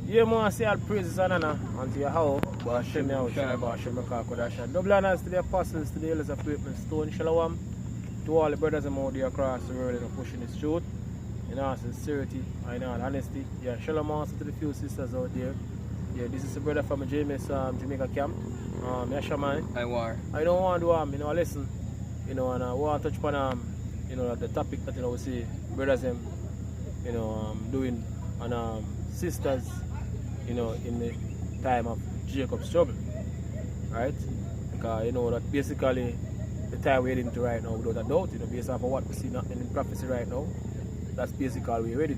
Yeah, man, I say all praises and honor unto Yahweh. Hashem Yahushua, Hashem Makakodasha. Double honors to the apostles, to the elders of Great Stone, Shalom. To all the brothers and out there across the world, pushing this truth in all sincerity and in all honesty. Yeah, Shalom also to the few sisters out there. Yeah, this is a brother from James, Jamaica camp. Yashaman. I don't want to listen, and I want to touch upon the topic that we see brothers doing on sisters, in the time of Jacob's trouble, right? Because that basically the time we're into right now, without a doubt, based off of what we see in the prophecy right now, that's basically all we're ready,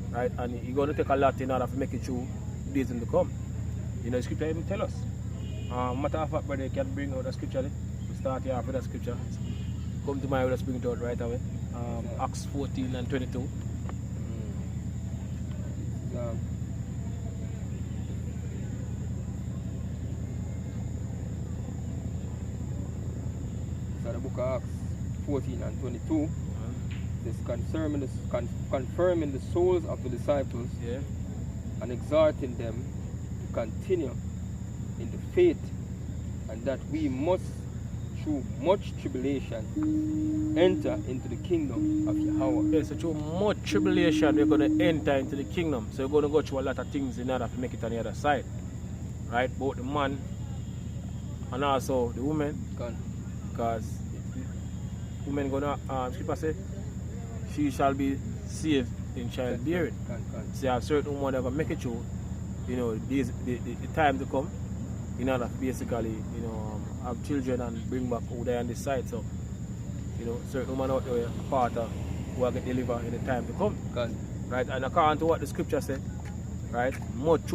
right? And you're going to take a lot in order to make it through days in to come. The scripture even tell us. Matter of fact, brother, you can bring out the scripture. We start here with the scripture. Come to my, let's bring it out right away. Acts 14 and 22. So the book of Acts 14 and 22 is confirming the souls of the disciples, yeah, and exhorting them to continue in the faith, and that we must, through much tribulation, enter into the kingdom of Yahweh. Yeah, so through much tribulation, we're going to enter into the kingdom. So we're going to go through a lot of things in order to make it on the other side, right? Both the man and also the woman, because women going to, scripture say, she shall be saved in childbearing. So you have certain women that are going to make it through, the time to come, in order to basically, have children and bring back who they on this side. So, certain women out there, part of who will get delivered in the time to come. Right? And according to what the scripture said, right, much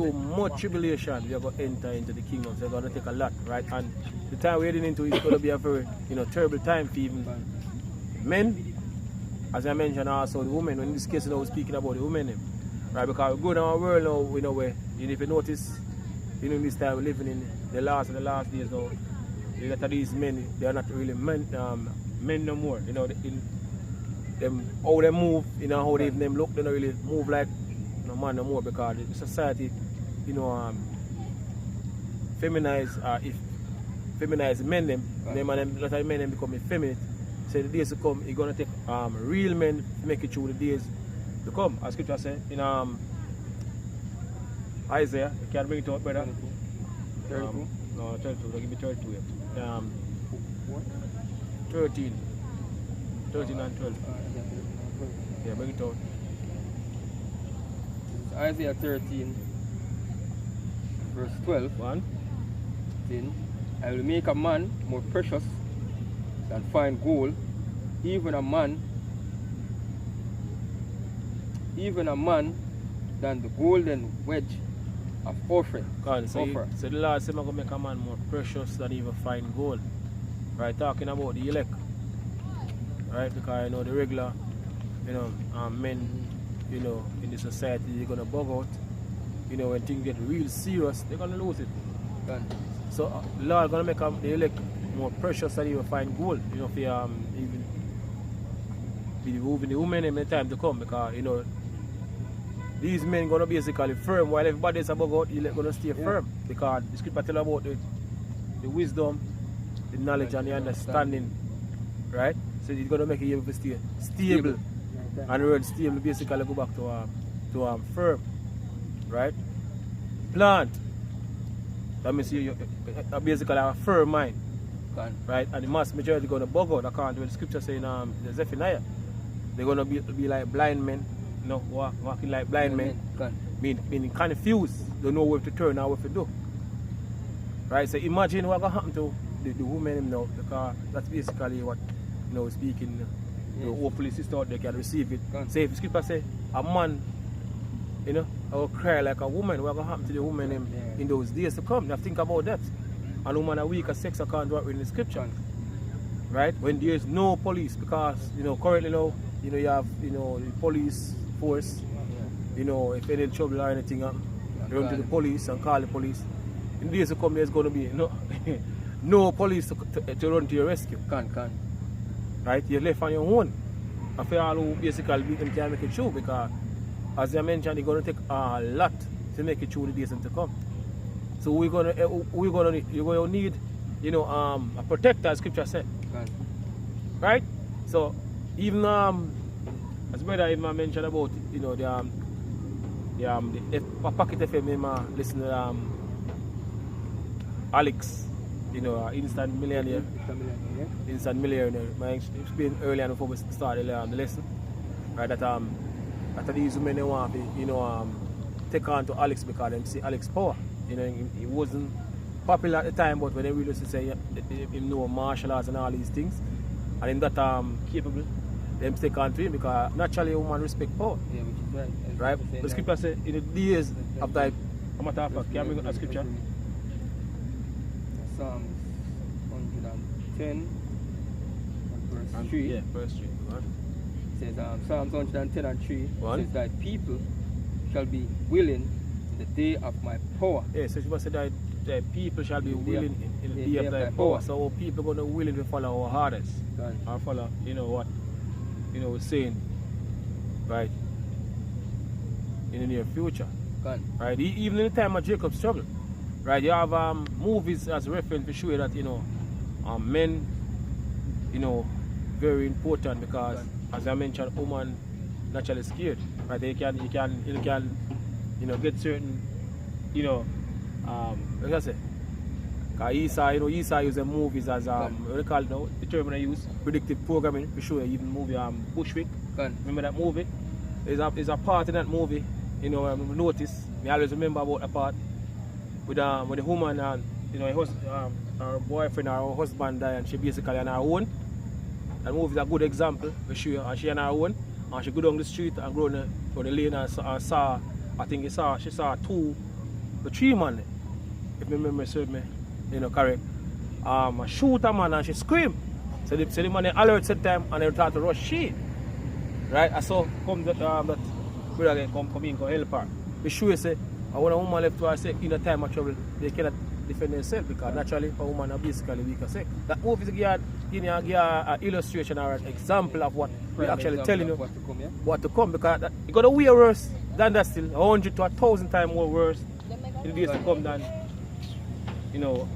tribulation, we are going to enter into the kingdom. So it's going to take a lot, right? And the time we're heading into is going to be a very, terrible time for even men. As I mentioned also the women, in this case I was speaking about the women, right? Because we go down our world now, where, if you notice, in this time we're living in the last days now, a lot of these men, they are not really men no more. In them, how they move, how they them look, they don't really move like man no more, because the society, feminize men them, a lot of men them become effeminate. So the days to come, you're going to take real men to make it through the days to come. As scripture says in Isaiah, you can bring it out, brother. 32? No, 32, don't give me 32 yet. 13 and 12. Yeah, bring it out. Isaiah 13, verse 12. Then, I will make a man more precious than fine gold, even a man than the golden wedge of Ophir. So the Lord said, I'm going to make a man more precious than even fine gold. Right, talking about the elect. Right, because the regular, men, in the society, they're going to bug out. When things get real serious, they're going to lose it. So the Lord going to make the elect more precious than even fine gold, for even moving the women in the time to come, because these men gonna basically firm while everybody is about God, you're gonna stay firm, because the scripture tell about the wisdom, the knowledge and the understanding, right? So it's gonna make you able to stay stable. And the word stable basically go back to firm, right? Plant. That means you basically have a firm mind. Right, and the mass majority going to bug out according to what the scripture saying the Zephaniah. They're going to be like blind men, walking like blind men, meaning confused, don't know where to turn or what to do. Right, so imagine what's going to happen to the women now, because that's basically what speaking. Hopefully sister out there can receive it. Say if the scripture say a man, will cry like a woman, what's going to happen to the woman in those days to come? Now think about that. And woman are weak at sex according to what in the scripture, right? When there is no police, because currently now you have the police force, if any trouble or anything happen, you run to the police and call the police. In days to come, there's going to be no police to run to your rescue. Right? You're left on your own. I feel all who basically beat them can make it true, because as I mentioned, it's going to take a lot to make it through the days to come. So you're going to need, you know, a protector, as Scripture said. Right? So even as brother even mentioned about, you know, the Pocket FM, listen to Alex, you know, instant millionaire. Instant millionaire. I explained earlier before we started the lesson, right? That these women they want to, you know, take on to Alex because they see Alex power. You know, he wasn't popular at the time, but when they really say him know martial arts and all these things, and in that capable, them take on to him because naturally a woman respect power. Yeah, which is right. Right? The scripture says in the days of thy, a matter of fact, can we go to the scripture? Psalms 110, verse 3. Yeah, verse 3. Right? It says, Psalms 110 and 3 What? says, thy people shall be willing in the day of my power. Yeah, so she must say that the people shall be willing in the day of thy power. So people going to willing to follow our hardest. Or follow, you know what, you know, we're saying, right, in the near future. Right, even in the time of Jacob's trouble. Right, you have movies as reference to show you that, you know, men, you know, very important because, as I mentioned, woman naturally scared. Right, you can, you know, get certain, you know, what I say? Because Esau uses movies as what they call it now, the term I use, predictive programming. To show you even movie Bushwick. Remember that movie? There's a part in that movie, you know, notice. I always remember about a part with the woman and, you know, her boyfriend or her husband died and she basically on her own. That movie is a good example to show you, and she on her own and she go down the street and go down the lane and saw, I think she saw 2 or 3 men, if my memory serves me, you know, correct. Shoot a man and she scream. So the man alert at time and they start to rush she. Right? I saw come that brother come in and help her. They show you say, when a woman left to herself in a time of trouble, they cannot defend themselves because naturally a woman are basically weak as sex. That movie is give you an illustration or an example of what we're actually telling you what to come because it's going to be worse than that still, 100 to 1,000 times more worse in the days to come than, you know,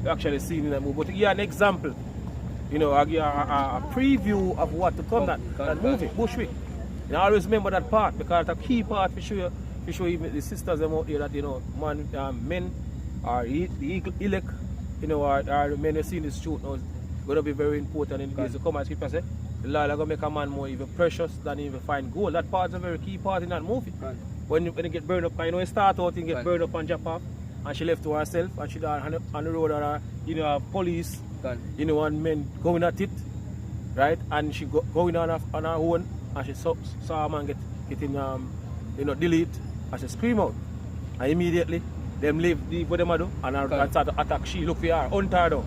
you actually seen in that movie. But to give you an example, you know, I give you a preview of what to come that movie, Bushwick. And I always remember that part because it's a key part to show even the sisters them out there that, you know, men are the elect, you know, are the men who see in this truth now. It's going to be very important in the days to come, as Scripture say. The Lord is going to make a man more even precious than even find gold. That part is a very key part in that movie. When you get burned up, you know, it start out and get burned up and drop off, and she left to herself, and she on the road, and you know, police, you know, and men going at it, right? And she going on her own, and she saw a man getting, you know, delete, and she scream out, and immediately them leave what them do, and start to attack. She look for her, hunt her down.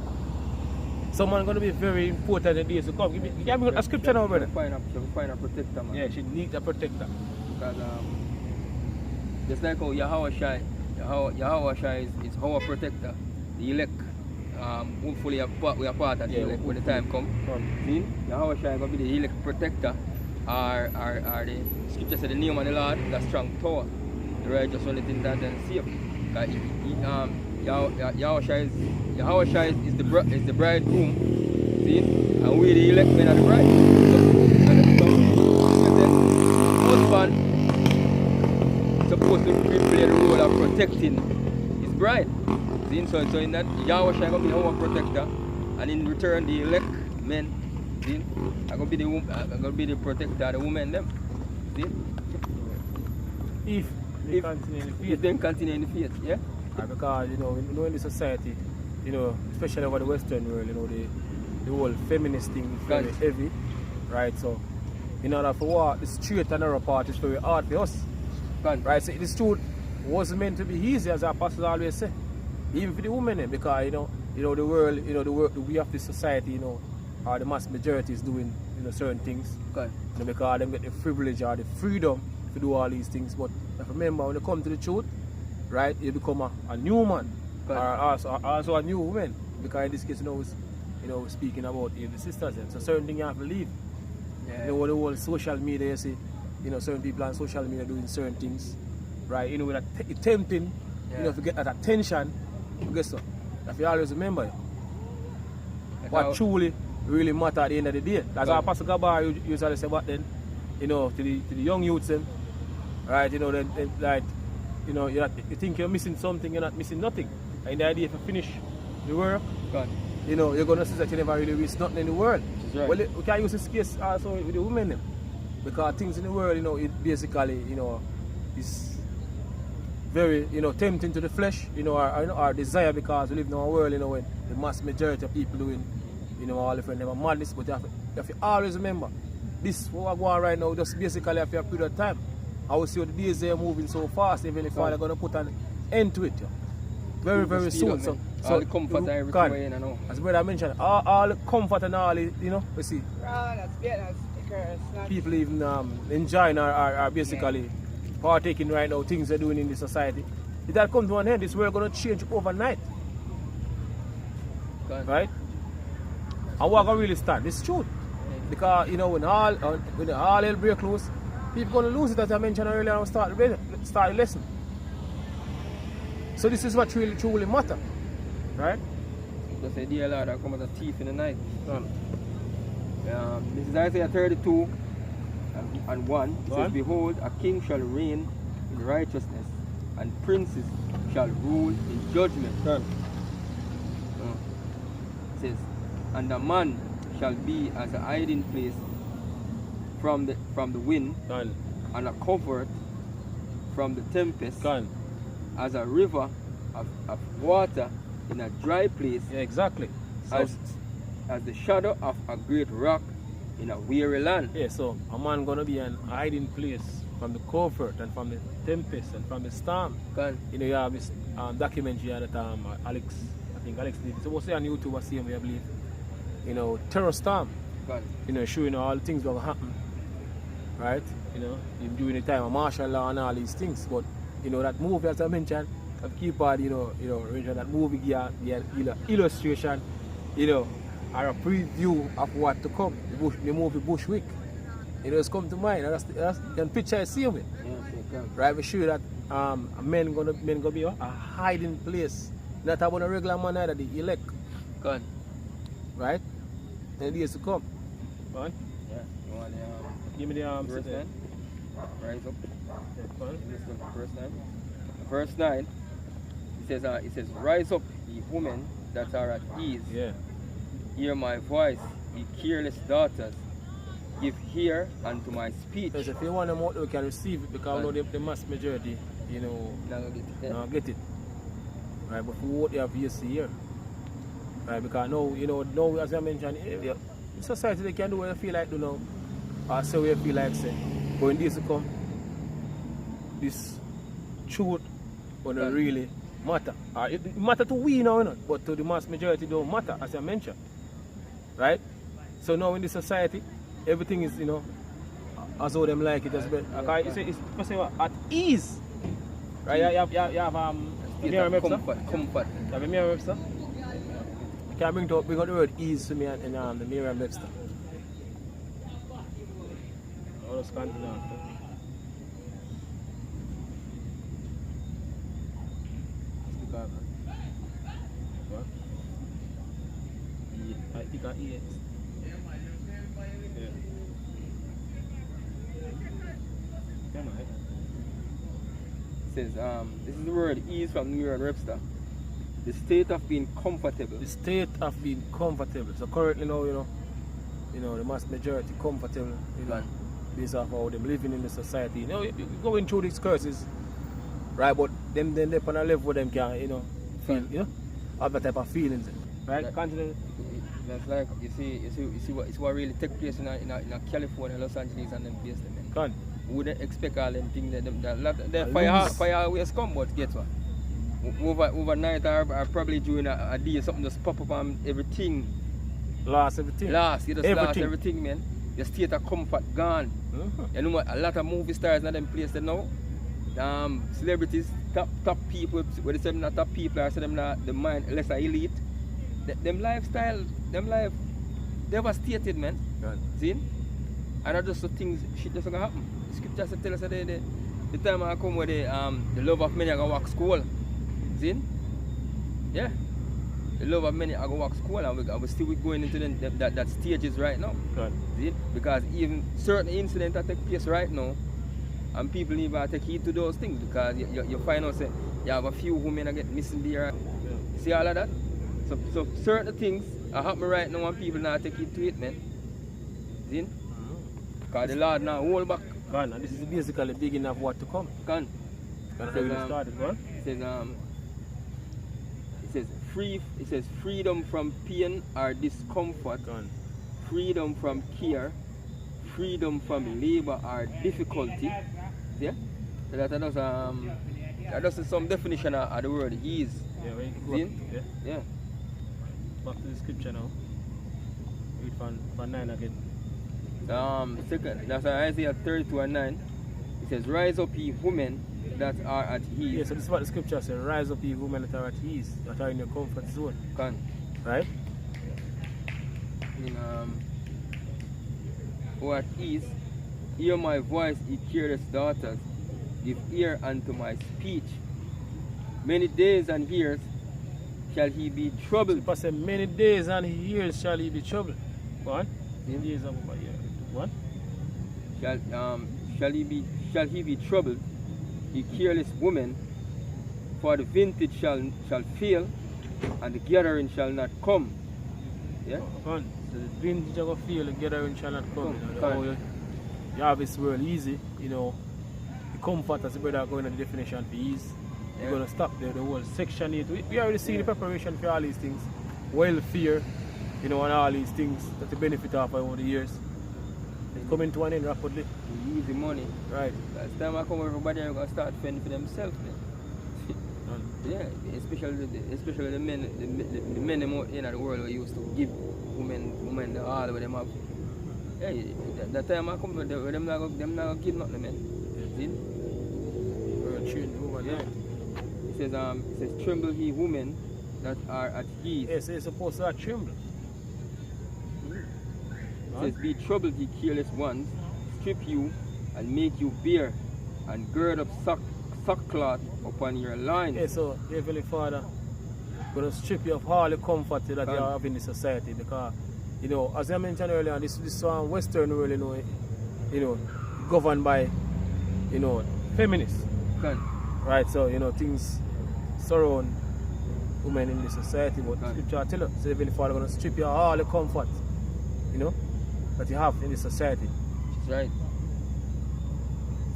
Someone going to be very important in the days to come. Give me a scripture now, brother. She'll find a protector, man. Yeah, she needs a protector. Because just like how Yahweh Shai is our protector, the elect, hopefully we are part of the elect when the time comes. See? Yahweh Shai is going to be the elect protector, or the scripture said the name of the Lord, the strong tower, the righteous only thing that then save. Yahweh Shai is the bridegroom, see? And we the elect men are the bride. So husband supposed to play the role of protecting his bride. See? So in that, Yahweh Shai going to be our protector, and in return the elect men, see, are going to be the protector of the women them. See? If they continue in the faith, yeah? Because, you know, in the society, you know, especially over the Western world, you know, the whole feminist thing is very heavy, right? So, in order for what the straight and narrow part is very hard for us. Right, so this truth wasn't meant to be easy, as our pastors always say, even for the women, because you know the world, you know, the work we have this society, you know, or the mass majority is doing, you know, certain things, you know, because them get the privilege or the freedom to do all these things. But if remember, when you come to the truth, right, you become a new man, or also a new woman, because in this case, you know, speaking about the sisters, so certain things you have to leave. Yeah. You know, the whole social media, you see, you know, certain people on social media doing certain things, right? You know, with that tempting, you know, if you get that attention, guess what? If you always remember what truly really matter at the end of the day. That's how Pastor Gabar usually say back then, you know, to the young youths them, right? You know, then like, you know, you think you're missing something, you're not missing nothing. And the idea if you finish the work, you know, you're gonna see that you never really reach nothing in the world. Right. Well, we can use this case also with the women them. Because things in the world, you know, it basically, you know, is very, you know, tempting to the flesh, you know, our desire, because we live in a world, you know, when the mass majority of people doing, you know, all different type of madness. But you have to always remember, this what we're going right now, just basically after a period of time. I will see what the days are moving so fast, even if I'm going to put an end to it. Yeah. Very, very soon. So all the comfort and everything way in, I know. As brother mentioned, all the comfort and all, you know, we see. People even enjoying are basically partaking right now, things they're doing in the society. If that comes to an end, this world going to change overnight. Right? And we're going to really stand. This is true. Because, you know, when all hell break loose, people going to lose it, as I mentioned earlier, and start the lesson. So this is what truly matter. Right? Just say, dear Lord, I come as a thief in the night. This is Isaiah 32 and 1. It says, behold, a king shall reign in righteousness, and princes shall rule in judgment. It says, and a man shall be as a hiding place from the wind, and a covert from the tempest, as a river of water in a dry place. Yeah, exactly. So, as the shadow of a great rock in a weary land. Yeah, so a man gonna be an hiding place from the comfort and from the tempest and from the storm. You know, you have this documentary that Alex did. So what's on YouTube, I see him, I believe. You know, terror storm. You know, showing all the things that will happen. Right? You know, during the time of martial law and all these things. But you know, that movie, as I mentioned, of Keypad, you know, that movie the illustration, you know, are a preview of what to come. The movie Bushwick. You know, it's come to mind. That's the picture I see of it. Right? We show you that men gonna be a hiding place. Not about a regular man either, the elect. Right? And the days to come. Right? Yeah. You want give me the verse 9? Rise up. Yeah, Listen to verse 9. Verse 9. It says, rise up, ye women that are at ease. Yeah. Hear my voice, ye careless daughters. Give ear unto my speech. Because if you want them out, we can receive it, because know the mass majority, you know, not get it. Right, but for what you have to hear. Right, because now, you know, as I mentioned, in society they can do what they feel like do now, or say what they feel like say. But in days to come, this truth gonna really matter. It matter to we now, you know, but to the mass majority don't matter, as I mentioned. Right? So now in this society, everything is, you know, as though them like it as well. Okay, you say what? At ease. Right? You have comfort. You have a mirror Webster? Can I bring out the word ease to me in the Merriam Webster? I'll just continue after. What? I think I eat. Yeah. Come on. It says, this is the word ease from Merriam Webster. The state of being comfortable. The state of being comfortable. So currently now, you know, the mass majority comfortable, you know, based off how them living in the society. You know, you're going through these curses, right? But them then on a level where them can, you know, feel, you know, have that type of feelings, right? Continue. That's like you see what really take place in a California, Los Angeles, and them places. Can. Wouldn't expect all them things that fire always come, but guess what? Overnight or probably during a day, something just pop up on everything. Lost everything. You just lost everything, man. The state of comfort gone. You know what? A lot of movie stars in them places now. Celebrities, top people, where they say not top people, or say them not the mind lesser elite. Them lifestyle, them life devastated, man. See? And that's just the things shit just gonna happen. scripture tell us that the time I come where the love of many are going to walk school. See? Yeah. The love of many are going to walk school, and we're still going into that stages right now. Right. See? Because even certain incidents that take place right now, and people need to take heed to those things, because you find out say you have a few women that get missing there. Yeah. See all of that? So certain things are happening right now and people not take heed to it, man. See? Because the Lord now hold back. Gone, and this is basically the beginning of what to come. Gone. Can I really start it, man? It says freedom from pain or discomfort, Gone. freedom from care, freedom from labor or difficulty. Yeah? So that is some definition of the word ease. Yeah, when you go See? up, yeah. Yeah. Back to the scripture now. Read from 9 again. Second, that's Isaiah 32 and 9. It says, rise up ye women that are at ease. Yeah, so this is what the scripture says. Rise up ye women that are at ease, that are in your comfort zone. Can. Right? In who at ease, hear my voice, ye careless daughters, give ear unto my speech. Many days and years shall he be troubled. But say many days and years shall he be troubled. Go on. Yeah. Days of yeah. What? Shall he be troubled, ye careless woman, for the vintage shall fail, and the gathering shall not come. Yeah? Go on. So the vintage of a field, the gathering shall not come. You know, Come. you have this world easy, you know. The comfort as the brother going to the definition for ease. You're Yeah. going to stop there, the whole section 8. We already see the preparation for all these things. Welfare, you know, and all these things that the benefit of over the years. It's coming to an end rapidly. The easy money. Right. Last time I come, everybody are going to start fending for themselves, man. Yeah, especially the men, the men in the world who used to give women the all where them have. Hey, that time I come, them not gonna give nothing, man. See? We're trained over Yeah. there. It says, tremble ye women that are at ease. Yes, it's supposed to tremble. It says, be troubled ye careless ones, strip you and make you bare, and gird up sackcloth upon your loins. Yeah, so Heavenly Father going to strip you of all the comfort that you have in the society, because, you know, as I mentioned earlier, this Western world, you know, governed by, you know, feminists. Can. Right, so, you know, things surround women in the society, but Scripture tell us, so Heavenly Father going to strip you of all the comfort, you know, that you have in the society. That's right.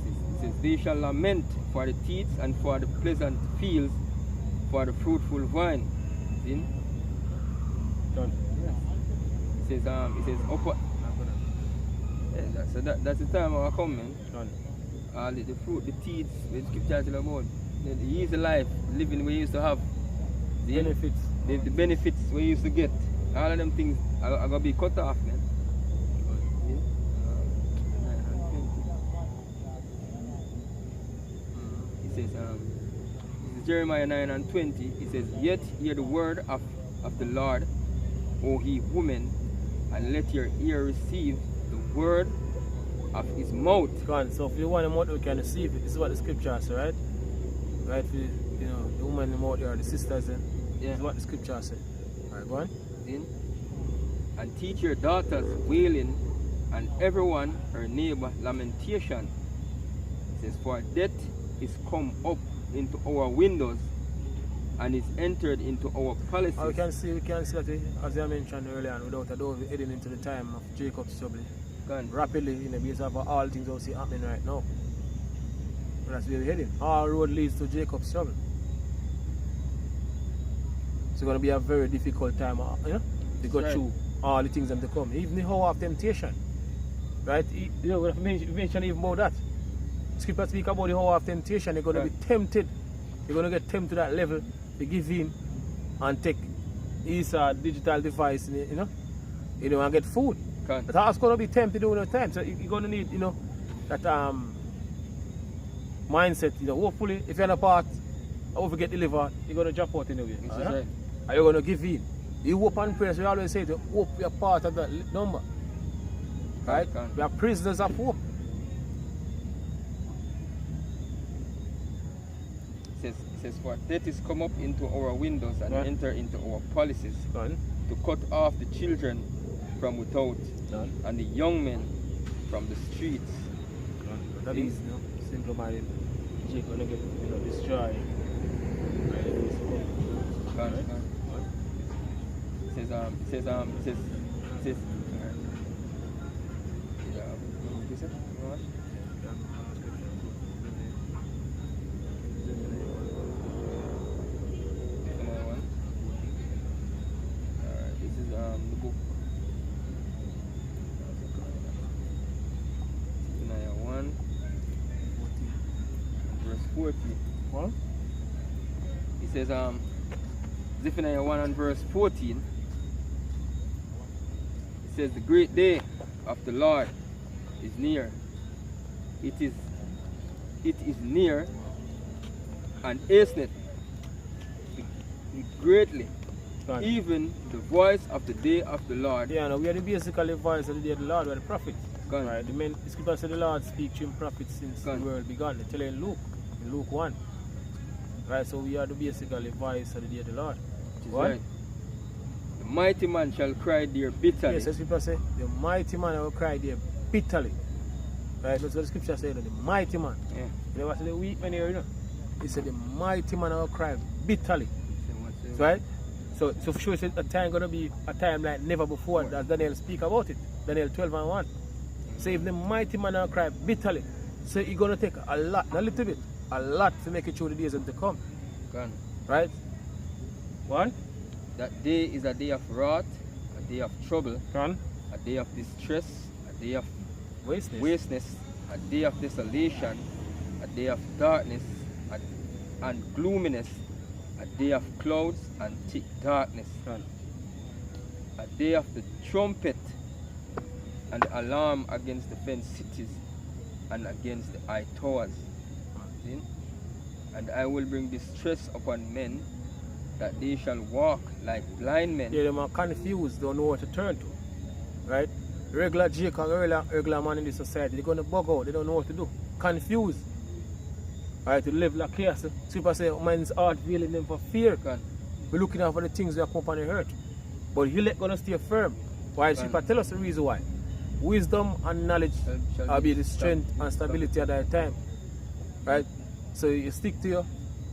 It says, they shall lament for the teats and for the pleasant fields, for the fruitful vine. See? Done. It says upper. Yeah, so that's the time I come, man. Done. The fruit, the teats, the scripture tell about. The easy life, living we used to have. See? Benefits. The benefits we used to get. All of them things are going to be cut off, man. It says, Jeremiah 9 and 20, it says, yet hear the word of the Lord, O ye women, and let your ear receive the word of his mouth. Go on. So if you want the mouth, we can receive it. This is what the scripture says, right? Right, for, you know, the woman in the mouth, or the sisters, then. Yeah. This is what the scripture says. Alright, go on. See? And teach your daughters wailing, and everyone her neighbor lamentation. It says, for death is come up into our windows, and is entered into our palaces. We can see that, as I mentioned earlier, and without a doubt, we're heading into the time of Jacob's trouble. Rapidly, in the base of all things we see happening right now. And that's where we're heading. All road leads to Jacob's trouble. It's going to be a very difficult time, you know, to go through all the things that to come. Even the hour of temptation, right? You know, we mention even about that. Scripture speak about the hour of temptation. You're going to be tempted. You're going to get tempted to that level to give in and take his digital device, you know, and get food. That's how it's going to be tempted all the time. So you're going to need, you know, that mindset. You know, hopefully, if you're in a part, or if you get delivered, you're going to drop out anyway. Right? And you're going to give in. You hope and pray. So we always say, to hope we are part of that number. Right? We are prisoners of hope. It says, for death is come up into our windows and Right. enter into our palaces, Done. to cut off the children from without, Done. and the young men from the streets. Done. That is, you know, simple minded. Jake gonna get, you know, destroyed. Right? Gone, Right. gone. It says, alright. What you say? What? Another one. Alright, this is the book. Zephaniah 1, verse 40. What? It says, Zephaniah 1 and verse 14. It says, the great day of the Lord is near. It is near and hasteneth greatly. Done. Even the voice of the day of the Lord. Yeah, no, we are the basically voice of the day of the Lord, we are the prophet. Gone. Right? The scripture said the Lord speak to him prophets since Gone. the world began. They tell you in Luke 1. Right, so we are the basically voice of the day of the Lord. Which is What? right. The mighty man shall cry there bitterly. Yes, as people say, the mighty man will cry there bitterly. Right, that's what the scripture said, the mighty man. Yeah. You know what the weak man here, you know? He said the mighty man will cry bitterly. So what's the- Right? So for sure it's a time gonna be a time like never before, as Daniel speak about it. Daniel 12 and 1. So if the mighty man will cry bitterly, so it's gonna take a lot, not a little bit, a lot to make it through the days to come. Gone. Right? One, That day is a day of wrath, a day of trouble, one, a day of distress, a day of wasteness. a day of desolation, a day of darkness and gloominess, a day of clouds and thick darkness, One. a day of the trumpet and the alarm against the fenced cities and against the high towers. See? And I will bring distress upon men, that they shall walk like blind men. Yeah, them are confused, don't know what to turn to. Right? Regular Jake and regular man in this society, they're gonna bug out, they don't know what to do. Confused. Right, to live like chaos. People say man's heart feeling them for fear. Gone. We're looking out for the things that come upon the earth. But you let gonna stay firm. Why? Gone. People tell us the reason why. Wisdom and knowledge Shall will be the strength and stability at that time. Right? So you stick to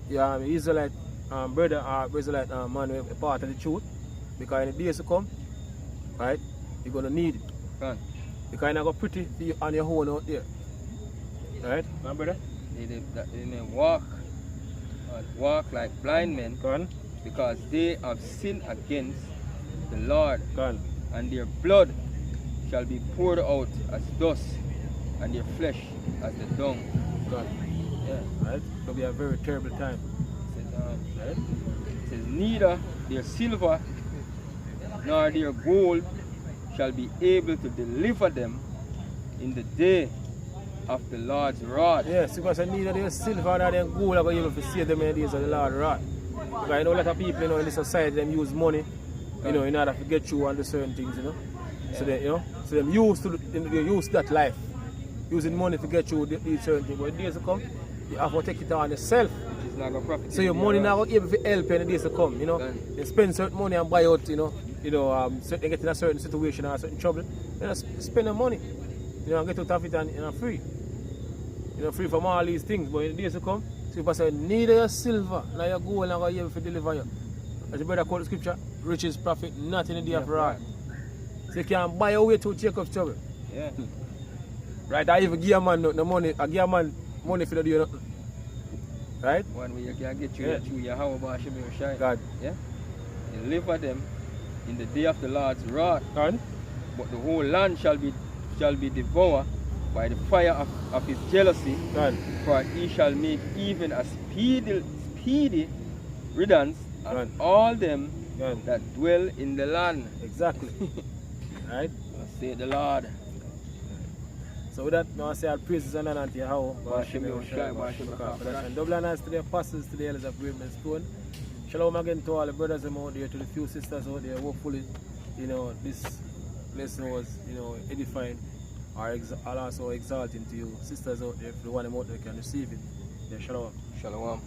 your Israelite brother or Israelite man who a part of the truth. Because in the days to come, right, you're gonna need it. Gone. Because you're not gonna pretty on your own out there. Right? My brother? They may walk like blind men, Gone. because they have sinned against the Lord, Gone. and their blood shall be poured out as dust, and their flesh as the dung. Gone. Yeah. Right? It'll be a very terrible time. It Right? says, neither their silver nor their gold shall be able to deliver them in the day of the Lord's wrath. Yes, because I need their silver and their gold are going to be able to save them in the days of the Lord wrath. Because I know a lot of people, you know, in the society, them use money, you know, in order to get you on the certain things, you know. So they, you know, so them they use that life, using money to get you these certain things. But in the days to come, you have to take it on yourself. Which is not going to profit. So your money now will be able to help you in the days to come, you know. You spend certain money and buy out, you know, certain, get in a certain situation or a certain trouble, you know, spend the money, you know, and get out of it and, you know, free. You know, free from all these things. But in the days to come, so people say, neither your silver nor your gold are going to be able to deliver you. As the brother called the scripture, riches profit not in the day of wrath. So you can buy your way to Jacob's trouble. Yeah. Right? I even give a man no money, I give a man money for the do nothing. Right? One way you can get you Yeah. through your how about Shemi Shine. God. Yeah. Deliver them in the day of the Lord's wrath. And But the whole land shall be devoured by the fire of his jealousy, God. for he shall make even a speedy riddance of Right. all them God. that dwell in the land. Exactly. Right? Thus saith the Lord. So with that, now I say all praises and honor unto Yahweh. Bashim Yoshai, Bashim Yoshai. And double honors to the apostles, to the elders of Great Stone. Shalom again to all the brothers out there, to the few sisters out there. Hopefully, you know, this lesson was, you know, edifying or also exalting to you. Sisters out there, if the one out there can receive it. Yeah, shalom. Shalom.